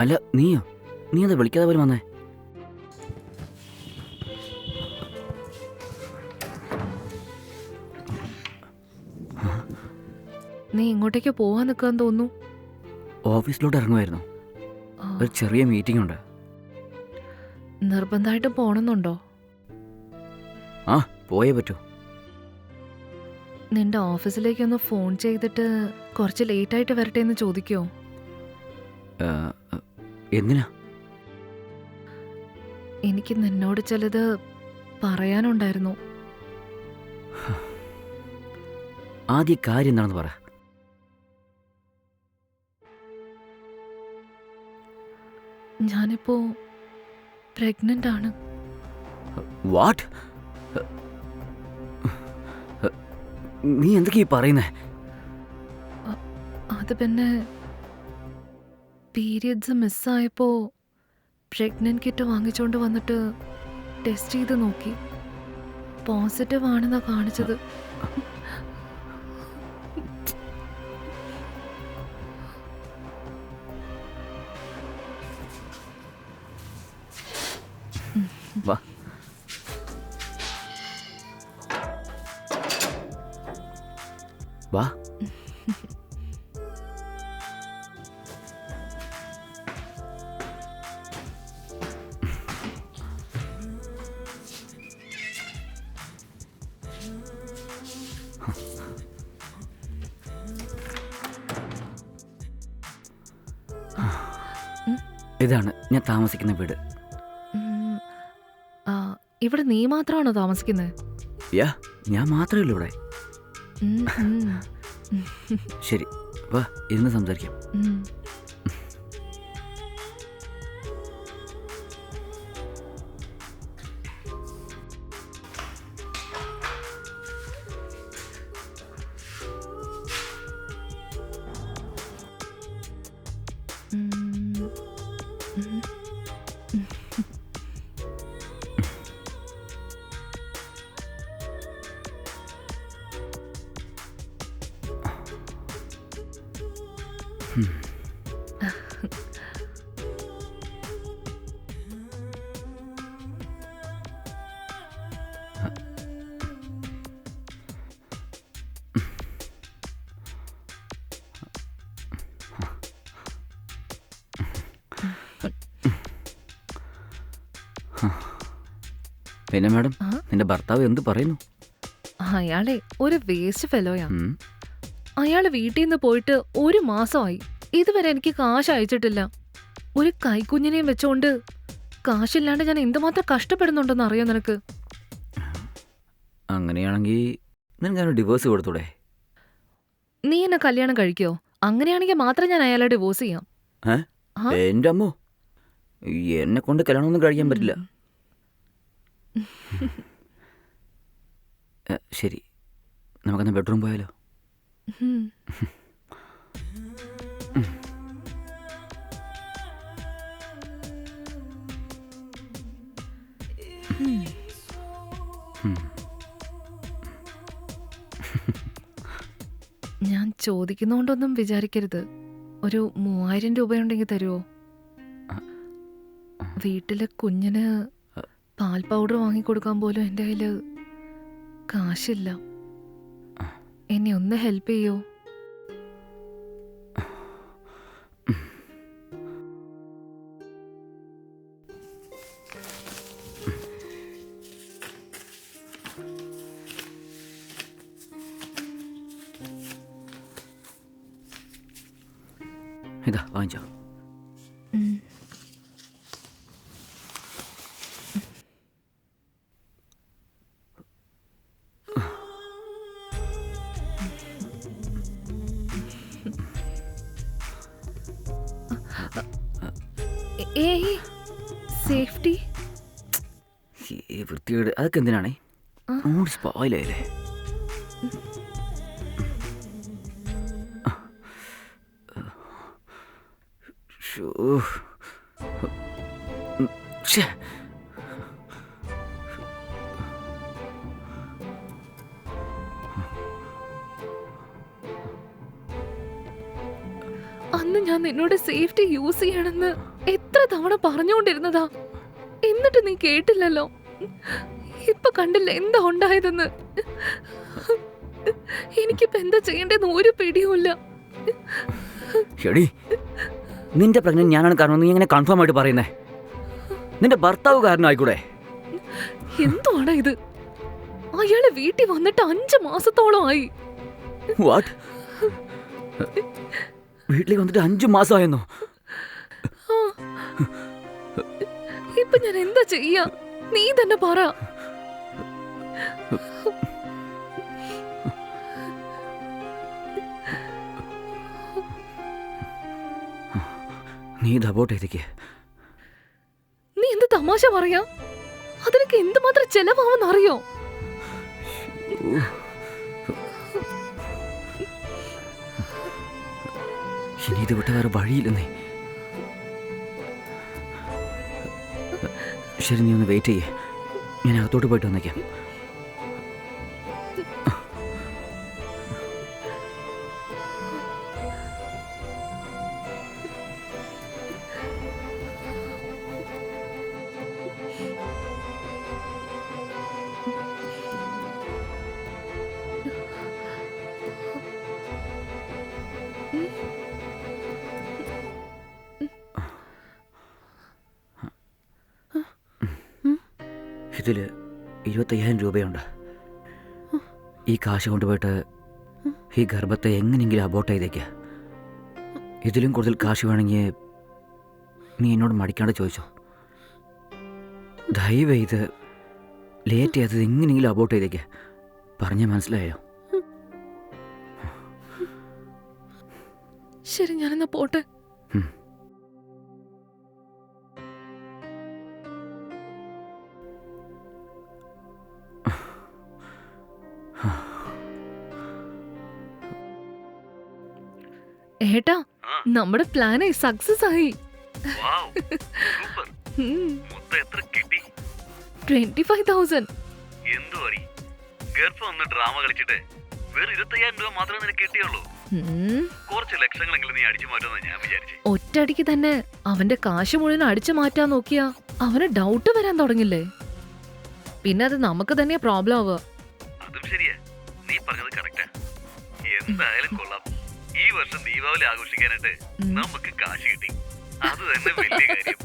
അല്ല നീയോ? നീ എന്താ വിളിക്കാതെ പോലും വന്നേ? നീ ഇങ്ങോട്ടേക്ക് പോവാൻ നിൽക്കാൻ തോന്നുന്നു. ഓഫീസിലോട്ട് ഇറങ്ങുമായിരുന്നു. ഒരു ചെറിയ മീറ്റിംഗ് ഉണ്ട്. നിർബന്ധമായിട്ട് പോണമെന്നുണ്ടോ? ആ, പോയേ പറ്റൂ. നിന്റെ ഓഫീസിലേക്കൊന്ന് ഫോൺ ചെയ്തിട്ട് കുറച്ച് ലേറ്റായിട്ട് വരട്ടെ എന്ന് ചോദിക്കോ? എന്തിനാ? എനിക്ക് നിന്നോട് ചിലത് പറയാനുണ്ടായിരുന്നു. ആദ്യ കാര്യം എന്താണെന്ന് പറ. ഞാനിപ്പോ പ്രഗ്നന്റ് ആണ്. വാട്ട്? നീ എന്തൊക്കെയാ പറയുന്നേ? അത് പിന്നെ പീരിയഡ്സ് മിസ്സായപ്പോ പ്രഗ്നന്റ് കിറ്റ് വാങ്ങിച്ചോണ്ട് വന്നിട്ട് ടെസ്റ്റ് ചെയ്ത് നോക്കി. പോസിറ്റീവ് ആണെന്നാ കാണിച്ചത്. വാ. വാ. ഇതാണ് ഞാൻ താമസിക്കുന്ന വീട്. ഇവിടെ നീ മാത്രമാണോ താമസിക്കുന്നത്? യാ, ഞാൻ മാത്രമേ ഉള്ളൂ ഇവിടെ. ശരി, വാ ഇരുന്ന് സംസാരിക്കാം. പിന്നെ മാഡം, നിന്റെ ഭർത്താവ് എന്ത് പറയുന്നു? അയാളെ ഒരു വേസ്റ്റ് ഫെലോയാ. അയാള് വീട്ടിൽ നിന്ന് പോയിട്ട് 1 മാസമായി. ഇതുവരെ എനിക്ക് കാശ് അയച്ചിട്ടില്ല. ഒരു കൈക്കുഞ്ഞിനെയും വെച്ചോണ്ട് കാശില്ലാണ്ട് ഞാൻ എന്തുമാത്രം കഷ്ടപ്പെടുന്നുണ്ടെന്ന് അറിയോ നിനക്ക്? അങ്ങനെയാണെങ്കിൽ നിനക്ക് ഡിവോഴ്സ് കൊടുത്തൂടെ? നീ എന്നെ കല്യാണം കഴിക്കോ? അങ്ങനെയാണെങ്കിൽ മാത്രം ഞാൻ അയാളെ ഡിവോഴ്സ് ചെയ്യാം. എന്റെ അമ്മോ, എന്നെ കൊണ്ട് കല്യാണമൊന്നും കഴിക്കാൻ പറ്റില്ല. ശരി, നമുക്കെന്നാ ബെഡ്റൂം പോയാലോ? ഞാൻ ചോദിക്കുന്നോണ്ടൊന്നും വിചാരിക്കരുത്. ഒരു 3000 രൂപയുണ്ടെങ്കിൽ തരുമോ? വീട്ടിലെ കുഞ്ഞിന് പാൽ പൗഡർ വാങ്ങിക്കൊടുക്കാൻ പോലും എൻ്റെ കയ്യിൽ കാശില്ല. എന്നെ ഒന്ന് ഹെൽപ്പ് ചെയ്യോ? ഇതാ വാങ്ങിച്ചോ. സേഫ്റ്റി വൃത്തികേട്, അതൊക്കെ എന്തിനാണേ? സ്പോയിലായില്ലേ? അന്ന് ഞാൻ നിന്നോട് സേഫ്റ്റി യൂസ് ചെയ്യണമെന്ന് എത്ര തവണ പറഞ്ഞുകൊണ്ടിരുന്നതാ. എന്നിട്ട് നീ കേട്ടില്ലല്ലോ. ഇപ്പൊ കണ്ടില്ല എന്താ ഉണ്ടായതെന്ന്. എനിക്കിപ്പോ എന്താ ചെയ്യേണ്ടെന്ന് ഒരു പിടിയുമില്ല. എടി, നിന്റെ പ്രഗ്നന്റ് ഞാനാണ് കാരണം നീ എങ്ങനെ കൺഫേം ആയിട്ട് പറയുന്നേ? നിന്റെ ഭർത്താവ് കാരണമായിക്കൂടെ? എന്തുവാടാ ഇത്? അയാള് വീട്ടിൽ വന്നിട്ട് 5 മാസത്തോളം ആയി. വാട്ട്? വീട്ടിലേക്ക് വന്നിട്ട് 5 മാസമായെന്നോ? ഇപ്പൊ ഞാൻ എന്താ ചെയ്യാ? നീ തന്നെ പറ. നീ ഇത് അബോർട്ട് ചെയ്തേക്ക്. നീ എന്ത് തമാശ പറയാ? അതിനൊക്കെ എന്തുമാത്രം ചെലവാവെന്ന് അറിയോ? ഇനി ഇത് വിട്ട വേറെ വഴിയില്ലെന്നേ. ശരി, നീ ഒന്ന് വെയിറ്റ് ചെയ്യേ. ഞാൻ അകത്തോട്ട് പോയിട്ട് വന്നേക്കാം. ഇതിൽ 25,000 രൂപയുണ്ട്. ഈ കാശ് കൊണ്ടുപോയിട്ട് ഈ ഗർഭത്തെ എങ്ങനെയെങ്കിലും അബോർട്ട് ചെയ്തേക്കുക. ഇതിലും കൂടുതൽ കാശ് വേണമെങ്കിൽ നീ എന്നോട് മടിക്കാണ്ട് ചോദിച്ചോ. ദയവ് ചെയ്ത് ലേറ്റ് ചെയ്യാത്തത് എങ്ങനെയെങ്കിലും അബോർട്ട് ചെയ്തേക്കുക. പറഞ്ഞ മനസ്സിലായോ? ശരി, ഞാനെന്നാ പോട്ടെ. ഏട്ടാ, നമ്മുടെ പ്ലാന് സക്സസ് ആയി. 25,000. ഡ്രാമ കളിച്ചിട്ട് വെറും 25,000 രൂപ മാത്രമേ നിനക്ക് കിട്ടിയുള്ളൂ. കുറച്ച് ലക്ഷങ്ങളെങ്കിലും നീ അടിച്ചു മാറ്റുമെന്ന് ഞാൻ വിചാരിച്ചു. ഒറ്റയടിക്ക് തന്നെ അവന്റെ കാശ് മുഴുവൻ അടിച്ചു മാറ്റാൻ നോക്കിയാ അവന് ഡൗട്ട് വരാൻ തുടങ്ങില്ലേ? പിന്നെ അത് നമുക്ക് തന്നെ പ്രോബ്ലം ആവുക. അതും ശരിയാ, നീ പറഞ്ഞത് കറക്റ്റാ. എന്തായാലും കൊള്ളാം. ഈ വർഷം ദീപാവലി ആഘോഷിക്കാനായിട്ട് നമുക്ക് കാശ് കിട്ടി. അത് തന്നെ വലിയ കാര്യം.